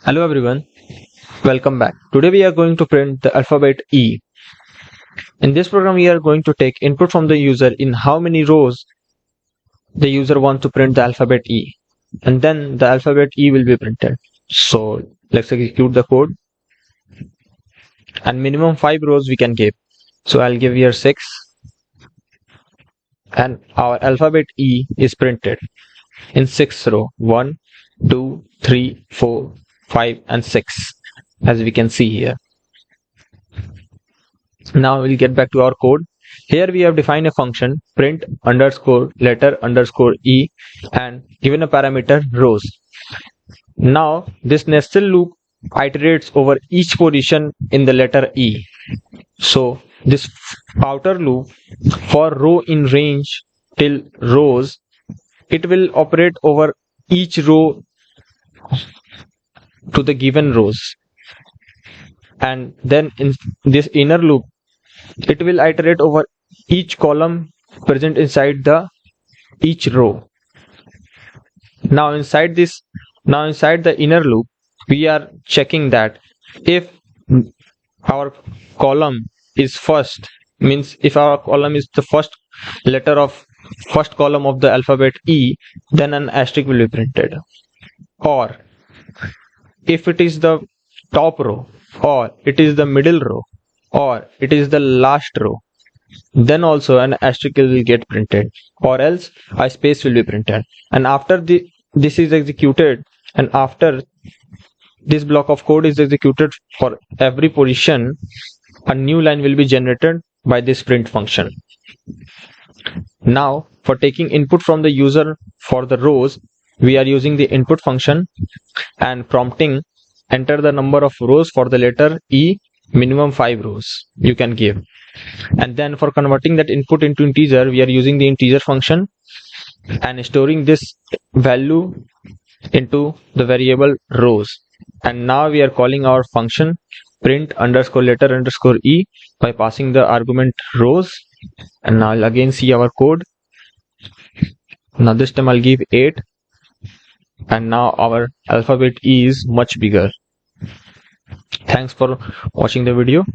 Hello everyone, welcome back. Today we are going to print the alphabet E. In this program we are going to take input from the user in how many rows the user wants to print the alphabet E, and then the alphabet E will be printed. So let's execute the code, and minimum 5 rows we can give. So I'll give here 6, and our alphabet E is printed in 6 row 1, 2, 3, 4, 5 and 6, as we can see here. Now we'll get back to our code. Here we have defined a function print underscore letter underscore E and given a parameter rows. Now this nested loop iterates over each position in the letter E. So this outer loop for row in range till rows, it will operate over each row to the given rows, and then in this inner loop it will iterate over each column present inside the each row. Now inside the inner loop we are checking that if our column is first, means if our column is the first letter of first column of the alphabet E, then an asterisk will be printed, or if it is the top row, or it is the middle row, or it is the last row, then also an asterisk will get printed, or else a space will be printed. And after this is executed, and after this block of code is executed for every position, a new line will be generated by this print function. Now for taking input from the user for the rows, we are using the input function and prompting enter the number of rows for the letter E, minimum 5 rows you can give. And then for converting that input into integer, we are using the integer function and storing this value into the variable rows. And now we are calling our function print underscore letter underscore E by passing the argument rows. And now I'll again see our code. Now this time I'll give 8, and now our alphabet E is much bigger. Thanks for watching the video.